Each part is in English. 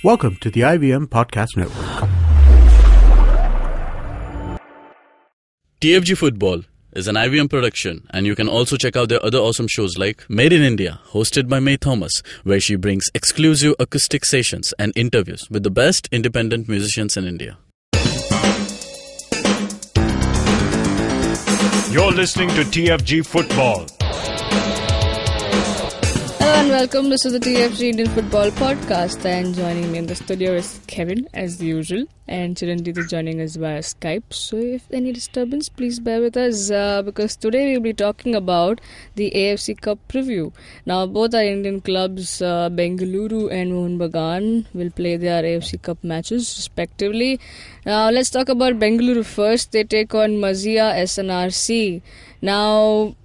Welcome to the IVM Podcast Network. TFG Football is an IVM production, and you can also check out their other awesome shows like Made in India, hosted by May Thomas, where she brings exclusive acoustic sessions and interviews with the best independent musicians in India. You're listening to TFG Football. Hello and welcome. This is the TFG Indian Football Podcast, and joining me in the studio is Kevin as usual, and Chiranjit is joining us via Skype. So if any disturbance, please bear with us because today we'll be talking about the AFC Cup preview. Now both our Indian clubs, Bengaluru and Mohun Bagan, will play their AFC Cup matches respectively. Now let's talk about Bengaluru first. They take on Maziya SNRC. Now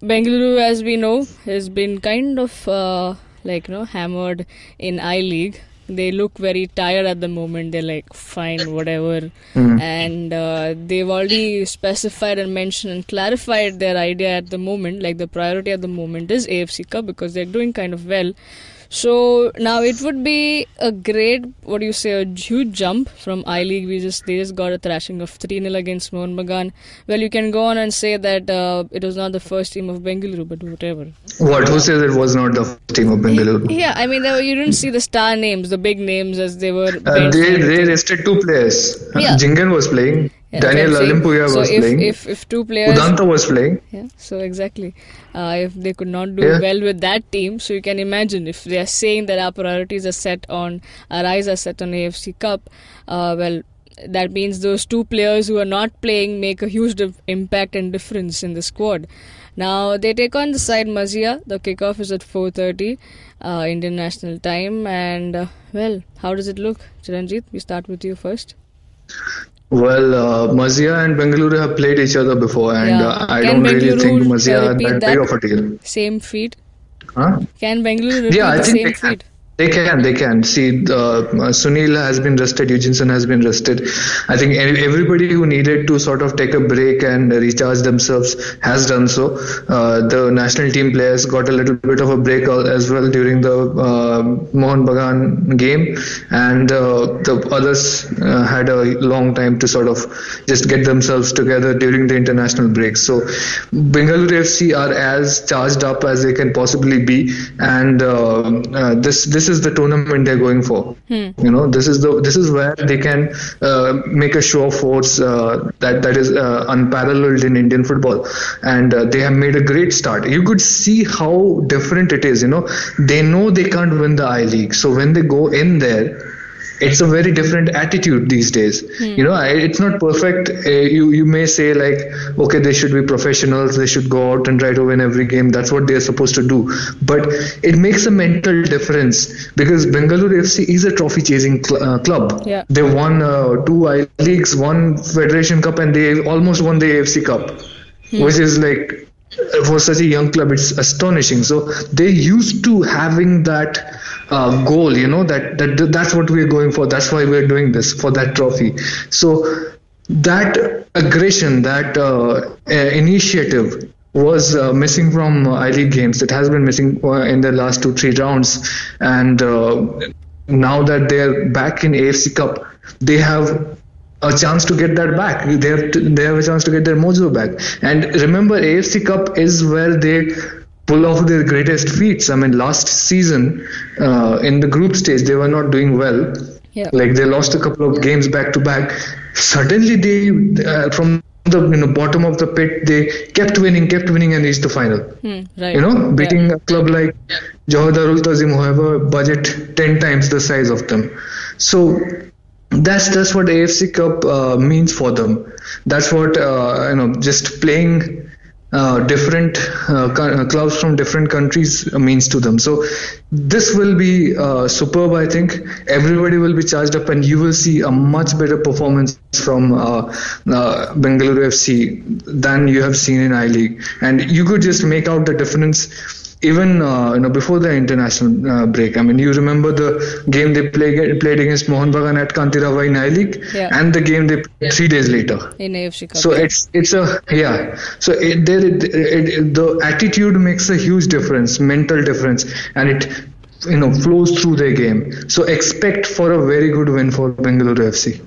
Bengaluru, as we know, has been kind of hammered in I-League. They look very tired at the moment. They're like, fine, whatever. And they've already specified and mentioned and clarified their idea at the moment. Like the priority at the moment is AFC Cup because they're doing kind of well. So now it would be a great, a huge jump from I-League. They just got a thrashing of 3-0 against Mohun Bagan. Well, you can go on and say that it was not the first team of Bengaluru, but whatever. What? Who says it was not the first team of Bengaluru? Yeah, I mean, you didn't see the star names, the big names as they were. They rested two players. Yeah. Jingan was playing. Yeah, Daniel Alimpuya was playing. If two players... Udanta was playing. Yeah, so exactly. If they could not do well with that team, so you can imagine if they are saying that our priorities are set on, our eyes are set on AFC Cup, that means those two players who are not playing make a huge impact and difference in the squad. Now, they take on the side Maziya. The kickoff is at 4:30 Indian National Time. And, how does it look? Chiranjit, we start with you first. Well, Maziya and Bengaluru have played each other before, and I don't really think Maziya are that big of a deal. Same feat? Huh? Can Bengaluru repeat the same feat? They can. See, Sunil has been rested, Eugenson has been rested. I think everybody who needed to sort of take a break and recharge themselves has done so. The national team players got a little bit of a break as well during the Mohun Bagan game, and the others had a long time to sort of just get themselves together during the international break. So Bengaluru FC are as charged up as they can possibly be, and this is the tournament they're going for. You know, this is where they can make a show of force that is unparalleled in Indian football, and they have made a great start. You could see how different it is. You know, they know they can't win the I-League, so when they go in there, it's a very different attitude these days. You know, it's not perfect. You may say like, okay, they should be professionals. They should go out and try to win every game. That's what they're supposed to do. But it makes a mental difference because Bengaluru FC is a trophy-chasing club. Yeah. They won 2 I-Leagues, 1 Federation Cup, and they almost won the AFC Cup, which is like, for such a young club, it's astonishing. So they're used to having that goal, you know, that's what we're going for. That's why we're doing this, for that trophy. So that aggression, that initiative was missing from I-League games. It has been missing in the last 2-3 rounds. And now that they're back in AFC Cup, they have a chance to get that back. They have a chance to get their mojo back. And remember, AFC Cup is where they pull off their greatest feats. I mean, last season in the group stage, they were not doing well. Yeah. Like they lost a couple of games back to back. Suddenly, they from the bottom of the pit, they kept winning and reached the final. Right. You know, beating a club like Johor Darul Tazim, who have a budget 10 times the size of them. So that's what AFC Cup means for them. That's what just playing different clubs from different countries means to them. So this will be superb. I think everybody will be charged up, and you will see a much better performance from Bengaluru FC than you have seen in I-League, and you could just make out the difference. Even before the international break, I mean, you remember the game they played against Mohun Bagan at Kantirava in I-League, and the game they played 3 days later in AFC Cup. So So the attitude makes a huge difference, mental difference, and it flows through their game. So expect for a very good win for Bengaluru FC.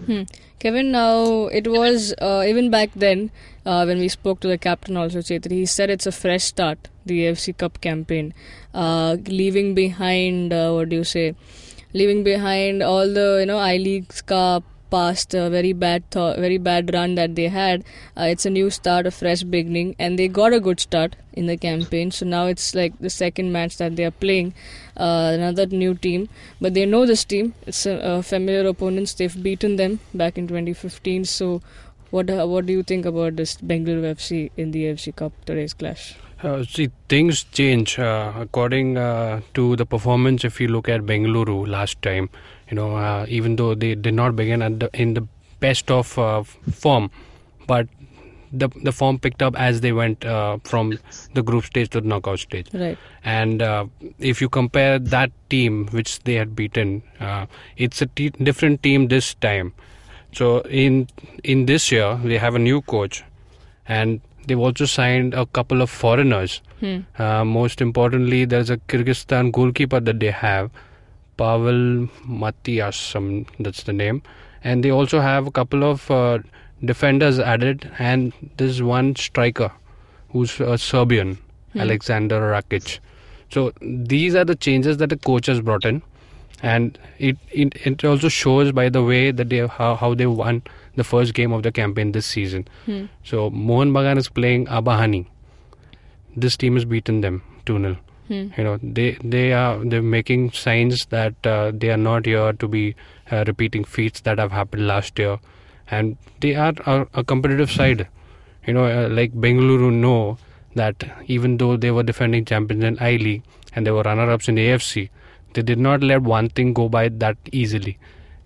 Kevin, now it was even back then when we spoke to the captain also, Chetri, he said it's a fresh start, the AFC Cup campaign, leaving behind leaving behind all the I-League's Cup past very bad run that they had. It's a new start, a fresh beginning, and they got a good start in the campaign. So now it's like the second match that they are playing, another new team, but they know this team. It's familiar opponents. They've beaten them back in 2015. So what do you think about this Bengaluru FC in the AFC Cup, today's clash? See, things change according to the performance. If you look at Bengaluru last time, even though they did not begin in the best of form, but the form picked up as they went from the group stage to the knockout stage. Right. And if you compare that team which they had beaten, it's a different team this time. So in this year, they have a new coach, and they've also signed a couple of foreigners. Most importantly, there's a Kyrgyzstan goalkeeper that they have, Pavel Maziya, that's the name. And they also have a couple of defenders added, and there's one striker who's a Serbian, Alexander Rakic. So these are the changes that the coach has brought in. And it also shows by the way that how they won the first game of the campaign this season. So Mohun Bagan is playing Abahani. This team has beaten them 2-0. They're making signs that they are not here to be repeating feats that have happened last year, and they are a competitive side. Like Bengaluru know that even though they were defending champions in I-League and they were runner-ups in AFC, they did not let one thing go by that easily.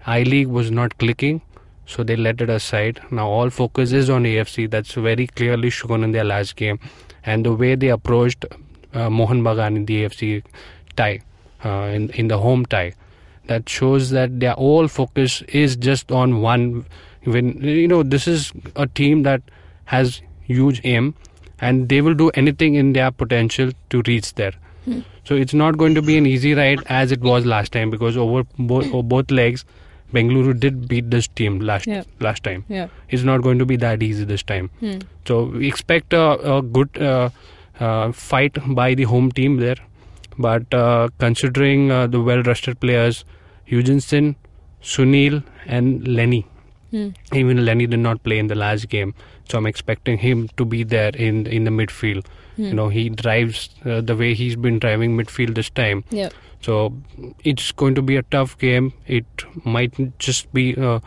I-League was not clicking, so they let it aside. Now all focus is on AFC. That's very clearly shown in their last game. And the way they approached Mohun Bagan in the AFC tie, in the home tie, that shows that their whole focus is just on one win. This is a team that has huge aim, and they will do anything in their potential to reach there. So it's not going to be an easy ride as it was last time, because over both legs, Bengaluru did beat this team last time. Yeah. It's not going to be that easy this time. So we expect a good fight by the home team there. But considering the well-rested players, Eugensen, Sunil and Lenny. Even Lenny did not play in the last game. So I'm expecting him to be there in the midfield. He drives the way he's been driving midfield this time. Yeah. So it's going to be a tough game. It might just be, a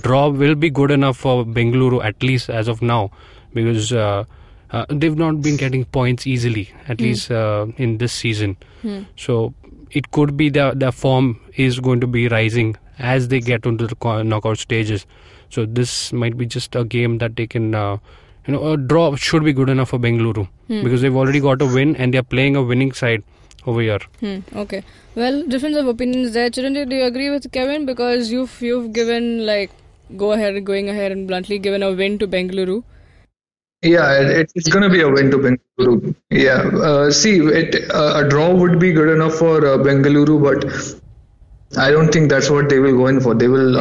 draw will be good enough for Bengaluru, at least as of now, because they've not been getting points easily, at least in this season. So it could be their form is going to be rising as they get into the knockout stages. So this might be just a game that they can, a draw should be good enough for Bengaluru, because they've already got a win and they're playing a winning side over here. Okay. Well, difference of opinions there. Chiranjit, do you agree with Kevin? Because you've given going ahead and bluntly given a win to Bengaluru. Yeah, it's going to be a win to Bengaluru. Yeah, a draw would be good enough for Bengaluru, but I don't think that's what they will go in for. They will,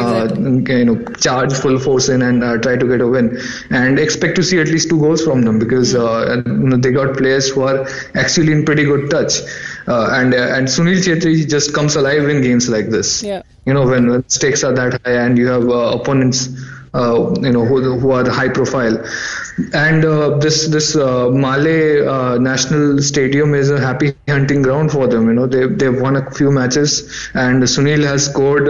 charge full force in and try to get a win, and expect to see at least 2 goals from them, because they got players who are actually in pretty good touch, and Sunil Chetri just comes alive in games like this. Yeah. When stakes are that high and you have opponents who are high profile. And this Male National Stadium is a happy hunting ground for them. They've won a few matches, and Sunil has scored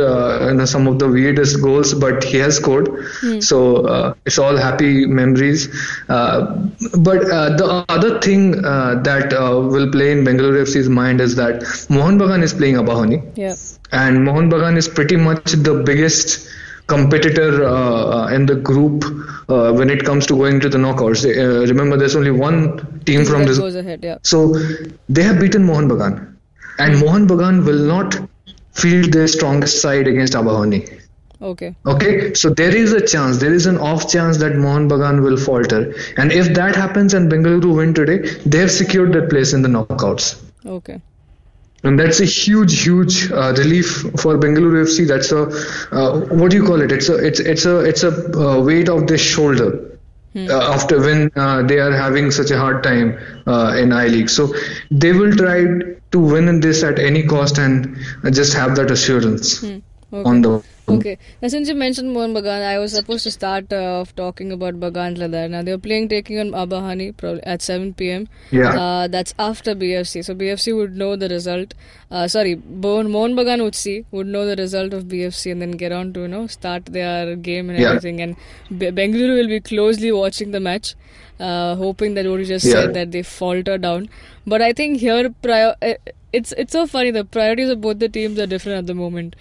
some of the weirdest goals, but he has scored. So it's all happy memories. But the other thing that will play in Bengaluru FC's mind is that Mohun Bagan is playing Abahani. Yeah. And Mohun Bagan is pretty much the biggest competitor in the group when it comes to going to the knockouts. Remember, there's only one team from this. Goes ahead, yeah. So they have beaten Mohun Bagan, and Mohun Bagan will not field their strongest side against Abahani. Okay. So there is a chance, there is an off chance that Mohun Bagan will falter, and if that happens and Bengaluru win today, they have secured their place in the knockouts. Okay. And that's a huge relief for Bengaluru FC. That's a what do you call it? It's a weight off their shoulder after when they are having such a hard time in I League. So they will try to win in this at any cost and just have that assurance on the. Okay. Now, since you mentioned Mohun Bagan, I was supposed to start off talking about Bagan Ladar. Now, they're taking on Abahani at 7 p.m. Yeah. That's after BFC. So, BFC would know the result. Mohun Bagan would know the result of BFC and then get on to, start their game and everything. And Bengaluru will be closely watching the match, hoping that what you just said, that they falter down. But I think here, it's so funny. The priorities of both the teams are different at the moment.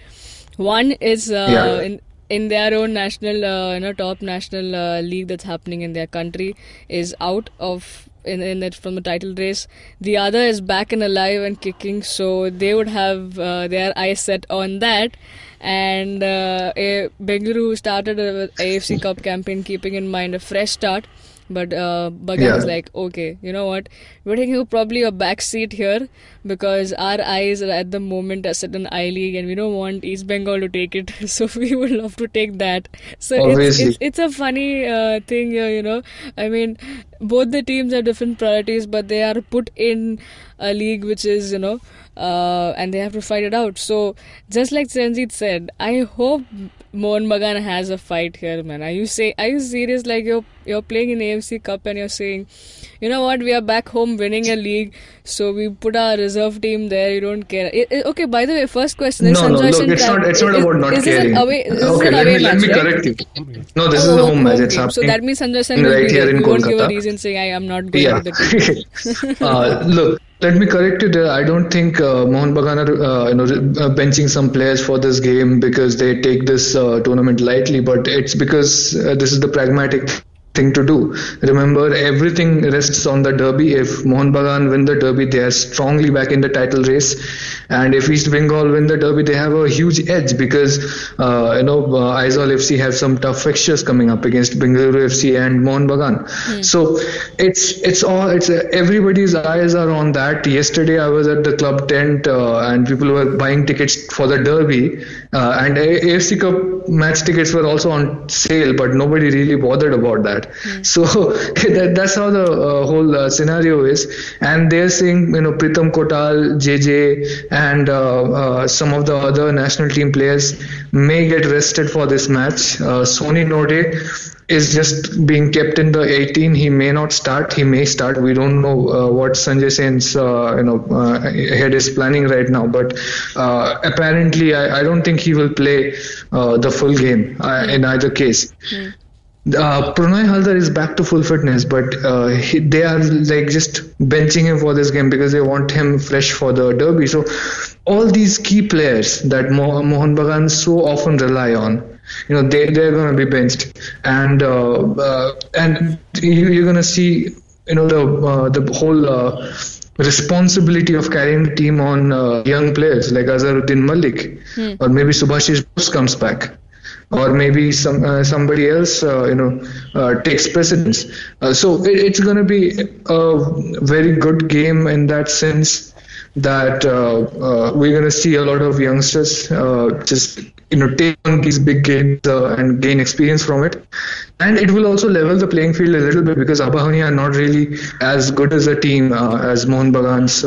One is in their own national, top national league that's happening in their country is out of in that from the title race. The other is back and alive and kicking, so they would have their eyes set on that. And Bengaluru started an AFC Cup campaign, keeping in mind a fresh start. But Bagan is like, okay, you know what? We're taking probably a back seat here because our eyes are at the moment are set in I League and we don't want East Bengal to take it. So we would love to take that. So it's a funny thing here, I mean, both the teams have different priorities, but they are put in a league which is, and they have to fight it out. So just like Sanjeet said, I hope Mohun Bagan has a fight here, man. Are you serious? Like you're playing in AFC Cup and you're saying, you know what, we are back home winning a league, so we put our reserve team there. You don't care. Okay, by the way, first question is look, it's not about not caring. Okay, let me correct you. No, this is a home match. It's happening. So that means Sanjay Sen right here in Kolkata. Won't give a reason saying I am not going with the team. Look, let me correct it. I don't think Mohun Bagan are benching some players for this game because they take this tournament lightly, but it's because this is the pragmatic thing to do. Remember, everything rests on the derby. If Mohun Bagan win the derby, they are strongly back in the title race, and if East Bengal win the derby, they have a huge edge because Aizawl FC have some tough fixtures coming up against Bengaluru FC and Mohun Bagan. So it's everybody's eyes are on that. Yesterday I was at the club tent and people were buying tickets for the derby, and AFC Cup match tickets were also on sale, but nobody really bothered about that. So that's how the whole scenario is. And they're saying, Pritam Kotal, JJ, and some of the other national team players may get rested for this match. Sony Node is just being kept in the 18. He may not start. He may start. We don't know what Sanjay Sen's head is planning right now. But apparently, I don't think he will play the full game in either case. Pranay Haldar is back to full fitness, but they are like just benching him for this game because they want him fresh for the derby. So all these key players that Mohun Bagan so often rely on, they're going to be benched, and you're going to see the whole responsibility of carrying the team on young players like Azharuddin Malik, or maybe Subhashish Bose comes back. Or maybe somebody else, takes precedence. So it's going to be a very good game in that sense that we're going to see a lot of youngsters just take on these big games and gain experience from it. And it will also level the playing field a little bit because Abahani are not really as good as a team as Mohun Bagan's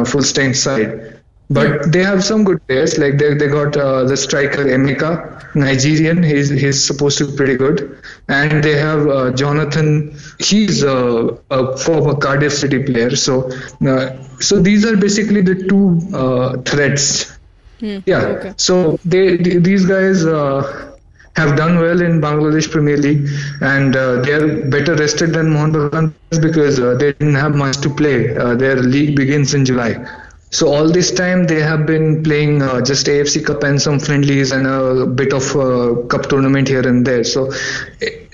full strength side. But they have some good players, like they got the striker Emeka, Nigerian. He's supposed to be pretty good, and they have Jonathan. He's a former Cardiff City player. So these are basically the two threats. Okay. So these guys have done well in Bangladesh Premier League, and they are better rested than Mohun Bagan because they didn't have much to play. Their league begins in July. So all this time they have been playing just AFC Cup and some friendlies and a bit of cup tournament here and there. So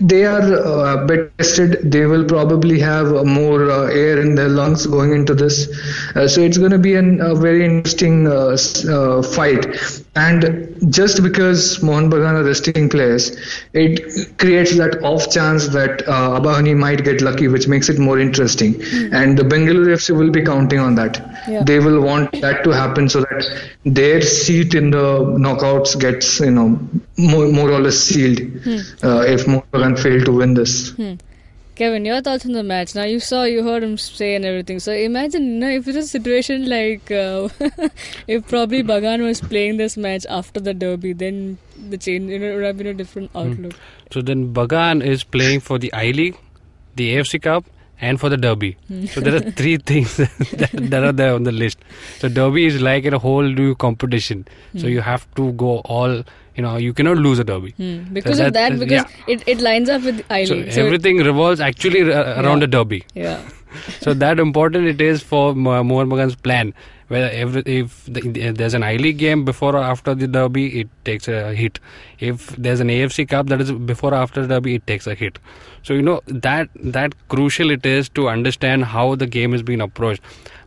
they are better tested. They will probably have more air in their lungs going into this. So it's going to be a very interesting fight. And just because Mohun Bagan are resting players, it creates that off chance that Abahani might get lucky, which makes it more interesting. And the Bengaluru FC will be counting on that. They will want that to happen so that their seat in the knockouts gets, more or less sealed if Mohun Bagan fail to win this. Kevin, your thoughts on the match. Now you heard him say and everything. So imagine, if it's a situation like if probably Bagan was playing this match after the derby, then the change, it would have been a different outlook. So then Bagan is playing for the I-League, the AFC Cup, and for the Derby. So there are three things that are there on the list. So Derby is like a whole new competition. So you have to go all, you cannot lose a Derby. Because of that, it lines up with I-League. So everything revolves actually around the Derby. Yeah. So that important it is for Mohun Bagan's plan. Where if there's an I-League game before or after the Derby, it takes a hit. If there's an AFC Cup that is before or after the Derby, it takes a hit. So that crucial it is to understand how the game is being approached.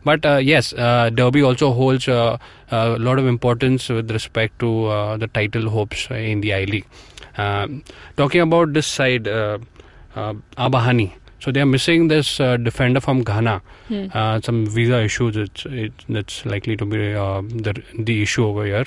But yes, Derby also holds a lot of importance with respect to the title hopes in the I-League. Talking about this side, Abahani. So they are missing this defender from Ghana. Some visa issues. That's likely to be the issue over here.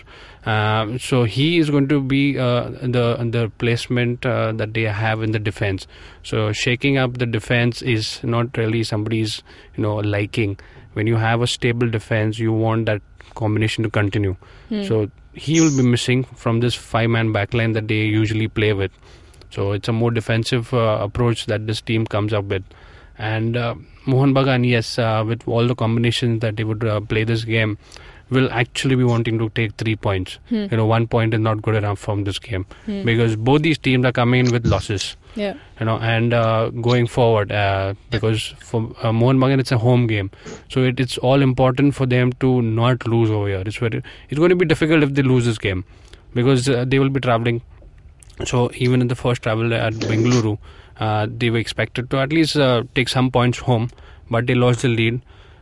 So he is going to be the replacement that they have in the defense. So shaking up the defense is not really somebody's liking. When you have a stable defense, you want that combination to continue. So he will be missing from this 5-man backline that they usually play with. So it's a more defensive approach that this team comes up with. And Mohun Bagan, yes, with all the combinations that they would play this game, will actually be wanting to take 3 points. 1 point is not good enough from this game because both these teams are coming in with losses. Yeah. And going forward, because for Mohun Bagan it's a home game, so it's all important for them to not lose over here. It's going to be difficult if they lose this game because they will be travelling. So even in the first travel at Bengaluru, they were expected to at least take some points home, but they lost the lead.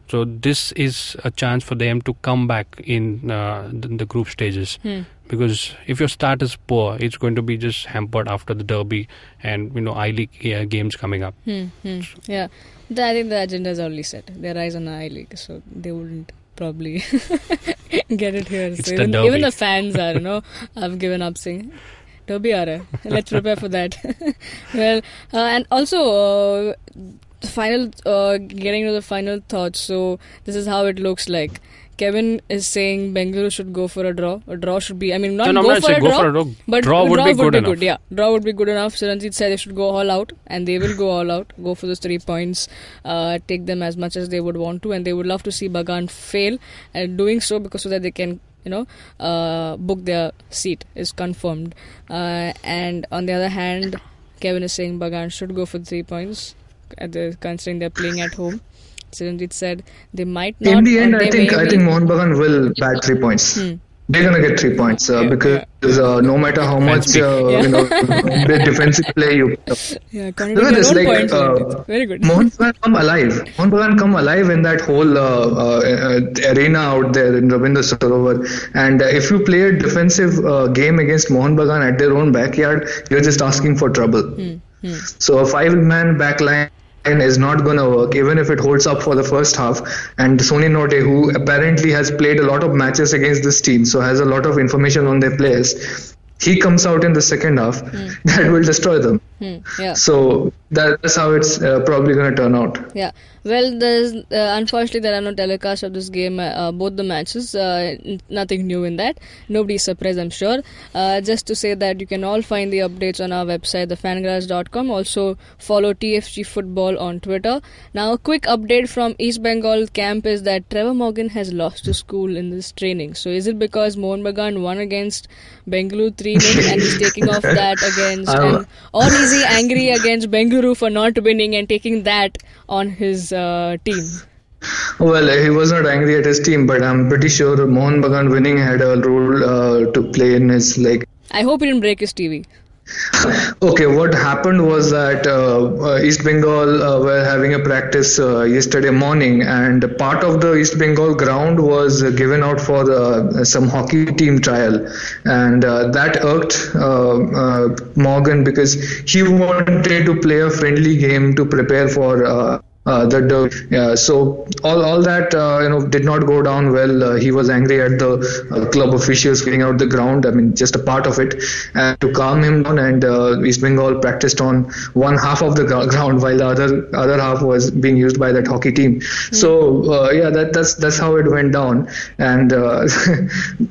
So this is a chance for them to come back in the group stages. Because if your start is poor, it's going to be just hampered after the Derby and I-League games coming up. Yeah, I think the agenda is already set. Their eyes on the I-League, so they wouldn't probably get it here. So even the fans are, have given up saying, Derby aa raha hai. Let's prepare for that. Well, and also getting to the final thoughts. So this is how it looks like. Kevin is saying Bengaluru should go for a draw. A draw should be, not go for a draw, but draw would be good enough. Yeah, draw would be good enough. Chiranjit said they should go all out, and they will go all out. Go for those 3 points. Take them as much as they would want to, and they would love to see Bagan fail, and doing so because so that they can book their seat is confirmed. And on the other hand, Kevin is saying Bagan should go for 3 points, considering they're playing at home. Chiranjit said they might not. In the end, I think Mohun Bagan will bag 3 points. They're gonna get 3 points because no matter how much the defensive play you put up. Yeah, look at this, very good. Mohun Bagan come alive. Mohun Bagan come alive in that whole arena out there in Rabindra Sarovar. And if you play a defensive game against Mohun Bagan at their own backyard, you're just asking for trouble. So a 5-man backline is not going to work even if it holds up for the first half. And Sony Note, who apparently has played a lot of matches against this team, so has a lot of information on their players, he comes out in the second half, that will destroy them. Yeah. So that's how it's probably going to turn out. Yeah. Well, there's unfortunately there are no telecasts of this game, both the matches. Nothing new in that. Nobody's surprised, I'm sure. Just to say that you can all find the updates on our website, thefangarage.com. Also follow TFG Football on Twitter. Now, a quick update from East Bengal camp is that Trevor Morgan has lost to school in this training. So is it because Mohun Bagan won against Bengaluru 3-0 and he's taking off that against, or is he angry against Bengaluru for not winning and taking that on his team? Well, he was not angry at his team, but I'm pretty sure Mohun Bagan winning had a role to play in his I hope he didn't break his TV. Okay, what happened was that East Bengal were having a practice yesterday morning, and part of the East Bengal ground was given out for some hockey team trial, and that irked Morgan because he wanted to play a friendly game to prepare for the derby. Yeah, so all that did not go down well. He was angry at the club officials clearing out the ground. I mean, just a part of it, and to calm him down. And East Bengal practiced on one half of the ground while the other half was being used by that hockey team. So that's how it went down. And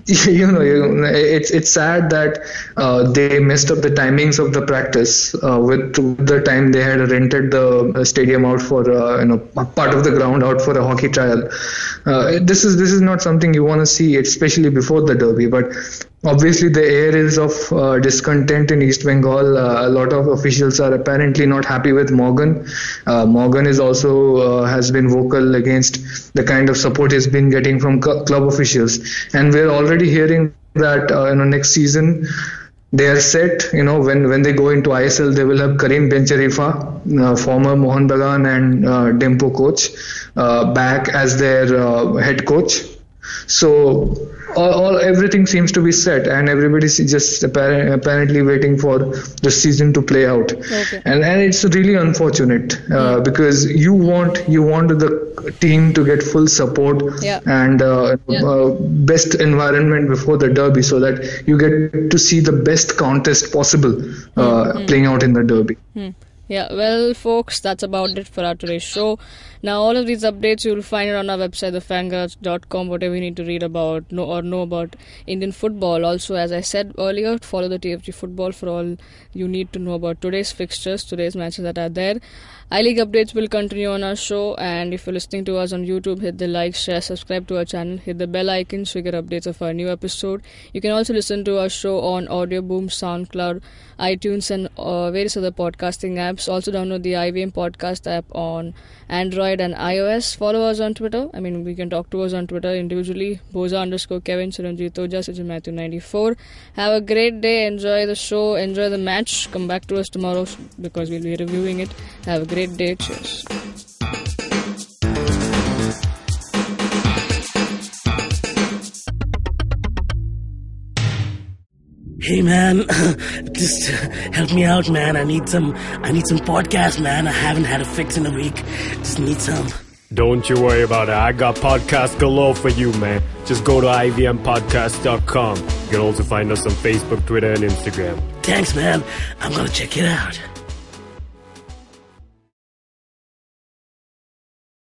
it's sad that they messed up the timings of the practice with the time they had rented the stadium out for part of the ground out for a hockey trial. This is not something you want to see, especially before the derby. But obviously the air is of discontent in East Bengal. A lot of officials are apparently not happy with Morgan. Morgan is also has been vocal against the kind of support he's been getting from club officials, and we're already hearing that next season they are set. When they go into ISL, they will have Karim Bencharifa, former Mohun Bagan and Dempo coach, back as their head coach. So everything seems to be set, and everybody's just apparently waiting for the season to play out. Okay. And it's really unfortunate because you want the team to get full support and best environment before the derby, so that you get to see the best contest possible playing out in the derby. Yeah, well, folks, that's about it for our today's show. Now, all of these updates you'll find it on our website, thefangirls.com, whatever you need to read about know about Indian football. Also, as I said earlier, follow the TFG football for all you need to know about today's fixtures, today's matches that are there. I-League updates will continue on our show, and if you're listening to us on YouTube, hit the like, share, subscribe to our channel, hit the bell icon so you get updates of our new episode. You can also listen to our show on Audio Boom, SoundCloud, iTunes, and various other podcasting apps. Also download the IVM podcast app on Android and iOS. Follow us on Twitter. I mean, we can talk to us on Twitter individually. Boza_Kevin, Chiranjeev Toja, Sijin Matthew 94. Have a great day. Enjoy the show. Enjoy the match. Come back to us tomorrow because we'll be reviewing it. Have a great day. Cheers. Hey man, just help me out, man. I need some podcast, man. I haven't had a fix in a week. Just need some. Don't you worry about it. I got podcasts galore for you, man. Just go to ivmpodcast.com. You can also find us on Facebook, Twitter, and Instagram. Thanks, man. I'm gonna check it out.